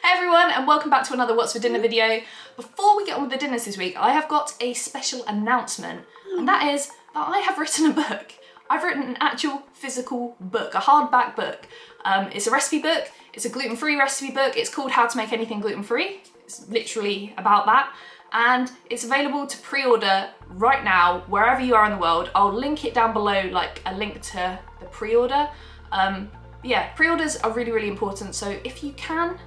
Hey everyone, and welcome back to another What's for Dinner video. Before we get on with the dinners this week, I have got a special announcement, and that is that I have written a book. I've written an actual physical book, a hardback book. It's a recipe book, it's a gluten-free recipe book, it's called How to Make Anything Gluten-Free. It's literally about that, and it's available to pre-order right now, wherever you are in the world. I'll link it down below, like a link to the pre-order. Yeah, pre-orders are really, really important, so if you can,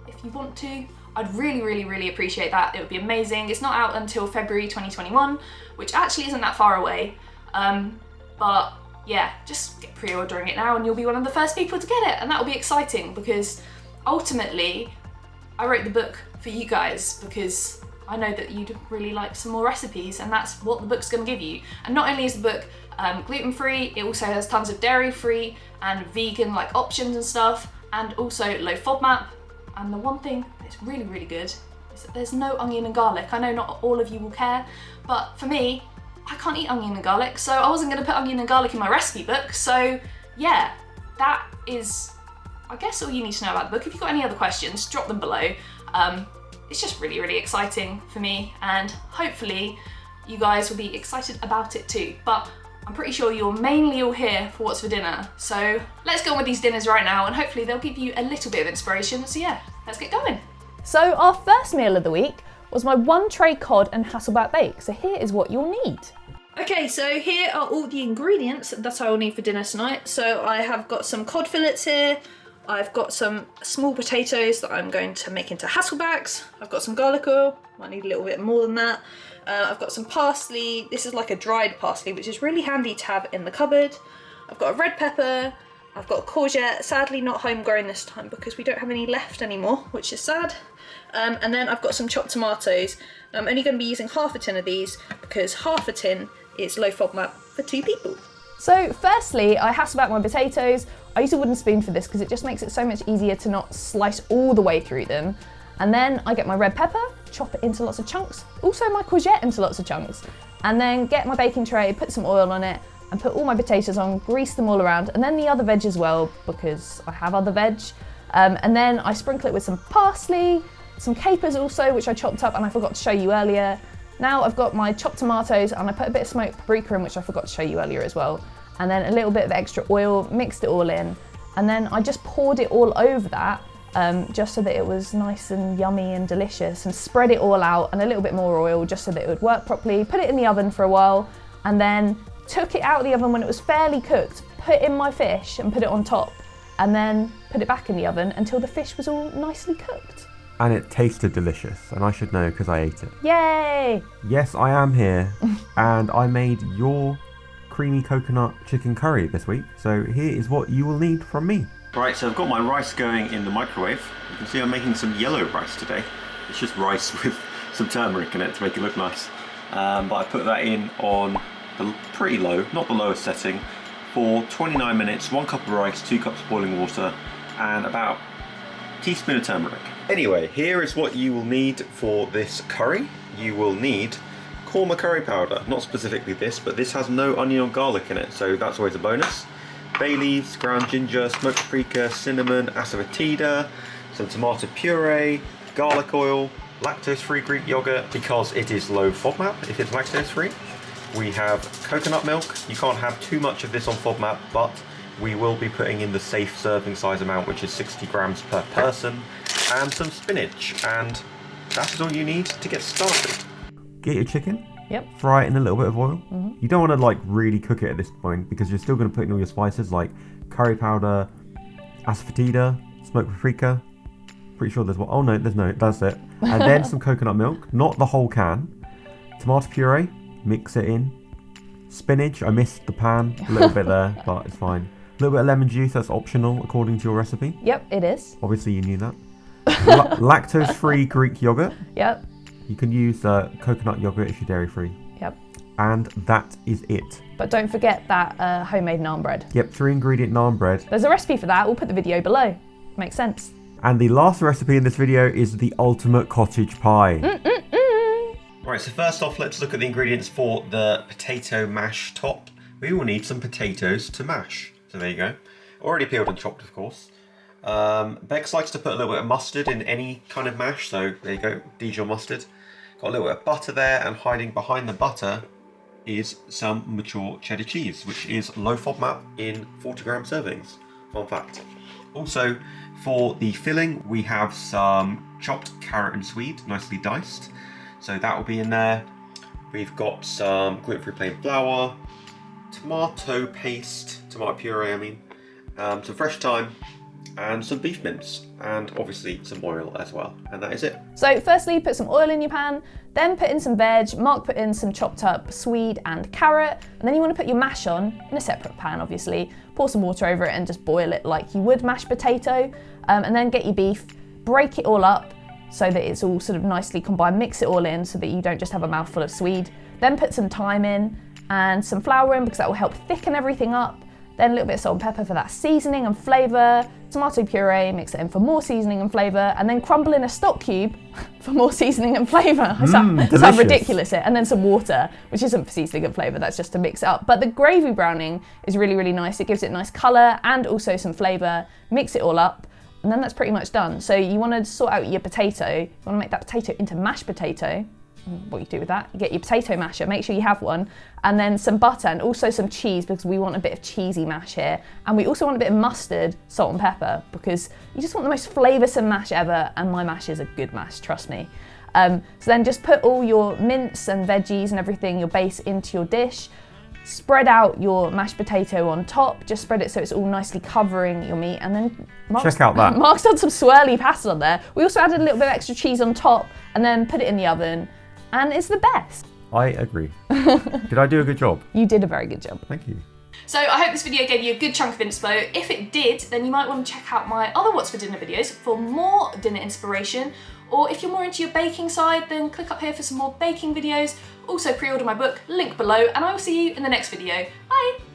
if you want to, I'd really appreciate that. It would be amazing. It's not out until February 2021, which actually isn't that far away. But yeah, just get pre-ordering it now and you'll be one of the first people to get it, and that'll be exciting because ultimately I wrote the book for you guys because I know that you'd really like some more recipes, and that's what the book's going to give you. And not only is the book gluten-free, it also has tons of dairy-free and vegan like options and stuff, and also low FODMAP. And the one thing that's really good is that there's no onion and garlic. I know not all of you will care, but for me, I can't eat onion and garlic, so I wasn't going to put onion and garlic in my recipe book. So yeah, that is, I guess, all you need to know about the book. If you've got any other questions, drop them below. It's just really exciting for me, and hopefully you guys will be excited about it too. But I'm pretty sure you're mainly all here for What's for Dinner. So let's go on with these dinners right now, and hopefully they'll give you a little bit of inspiration. So yeah, let's get going. So our first meal of the week was my 1 tray cod and Hasselback bake. So here is what you'll need. Okay, so here are all the ingredients that I will need for dinner tonight. So I have got some cod fillets here. I've got some small potatoes that I'm going to make into Hasselbacks. I've got some garlic oil. Might need a little bit more than that. I've got some parsley. This is like a dried parsley, which is really handy to have in the cupboard. I've got a red pepper. I've got a courgette, sadly not homegrown this time because we don't have any left anymore, which is sad. And then I've got some chopped tomatoes. I'm only going to be using half a tin of these because half a tin is low FODMAP for 2 people. So firstly, I Hasselback my potatoes. I use a wooden spoon for this because it just makes it so much easier to not slice all the way through them. And then I get my red pepper, chop it into lots of chunks, also my courgette into lots of chunks, and then get my baking tray, put some oil on it, and put all my potatoes on, grease them all around, and then the other veg as well, because I have other veg. And then I sprinkle it with some parsley, some capers also, which I chopped up and I forgot to show you earlier. Now I've got my chopped tomatoes, and I put a bit of smoked paprika in, which I forgot to show you earlier as well. And then a little bit of extra oil, mixed it all in, and then I just poured it all over that, just so that it was nice and yummy and delicious, and spread it all out, and a little bit more oil just so that it would work properly. Put it in the oven for a while, and then took it out of the oven when it was fairly cooked, put in my fish and put it on top, and then put it back in the oven until the fish was all nicely cooked. And it tasted delicious, and I should know because I ate it. Yay! Yes, I am here, and I made your creamy coconut chicken curry this week, so here is what you will need from me. Right, so I've got my rice going in the microwave. You can see I'm making some yellow rice today. It's just rice with some turmeric in it to make it look nice. But I put that in on the pretty low, not the lowest setting, for 29 minutes, 1 cup of rice, 2 cups of boiling water, and about a teaspoon of turmeric. Anyway, here is what you will need for this curry. You will need korma curry powder, not specifically this, but this has no onion or garlic in it, so that's always a bonus. Bay leaves, ground ginger, smoked paprika, cinnamon, asafoetida, some tomato puree, garlic oil, lactose-free Greek yogurt because it is low FODMAP if it's lactose-free. We have coconut milk. You can't have too much of this on FODMAP, but we will be putting in the safe serving size amount, which is 60 grams per person, and some spinach, and that is all you need to get started. Get your chicken. Yep. Fry it in a little bit of oil. Mm-hmm. You don't want to like really cook it at this point because you're still going to put in all your spices like curry powder, asafoetida, smoked paprika. Pretty sure there's one. Oh no, there's no. That's it. And then some coconut milk, not the whole can. Tomato puree, mix it in. Spinach, I missed the pan a little bit there, but it's fine. A little bit of lemon juice, that's optional according to your recipe. Yep, it is. Obviously you knew that. Lactose-free Greek yogurt. Yep. You can use coconut yogurt if you're dairy-free. Yep. And that is it. But don't forget that homemade naan bread. Yep, 3-ingredient naan bread. There's a recipe for that. We'll put the video below. Makes sense. And the last recipe in this video is the ultimate cottage pie. Right, so first off, let's look at the ingredients for the potato mash top. We will need some potatoes to mash. So there you go. Already peeled and chopped, of course. Bex likes to put a little bit of mustard in any kind of mash, so there you go, Dijon mustard. Got a little bit of butter there, and hiding behind the butter is some mature cheddar cheese, which is low FODMAP in 40-gram servings. Fun fact. Also, for the filling, we have some chopped carrot and swede, nicely diced. So that will be in there. We've got some gluten-free plain flour, tomato paste, tomato puree I mean, some fresh thyme, and some beef mince, and obviously some oil as well, and that is it. So firstly, put some oil in your pan, then put in some veg. Mark put in some chopped up swede and carrot, and then you want to put your mash on in a separate pan, obviously. Pour some water over it and just boil it like you would mashed potato, and then get your beef, break it all up so that it's all sort of nicely combined, mix it all in so that you don't just have a mouthful of swede. Then put some thyme in and some flour in because that will help thicken everything up. Then a little bit of salt and pepper for that seasoning and flavour, tomato puree, mix it in for more seasoning and flavour, and then crumble in a stock cube for more seasoning and flavour. I sound ridiculous here. And then some water, which isn't for seasoning and flavour, that's just to mix it up. But the gravy browning is really, really nice. It gives it nice colour and also some flavour. Mix it all up, and then that's pretty much done. So you want to sort out your potato. You want to make that potato into mashed potato. What you do with that, you get your potato masher, make sure you have one, and then some butter and also some cheese because we want a bit of cheesy mash here, and we also want a bit of mustard, salt and pepper because you just want the most flavoursome mash ever, and my mash is a good mash, trust me. So then just put all your mince and veggies and everything, your base, into your dish. Spread out your mashed potato on top, just spread it so it's all nicely covering your meat, and then Check out that. Mark's done some swirly pasta on there. We also added a little bit of extra cheese on top and then put it in the oven. And it's the best. I agree. Did I do a good job? You did a very good job. Thank you. So I hope this video gave you a good chunk of inspo. If it did, then you might want to check out my other What's for Dinner videos for more dinner inspiration. Or if you're more into your baking side, then click up here for some more baking videos. Also pre-order my book, link below, and I will see you in the next video. Bye!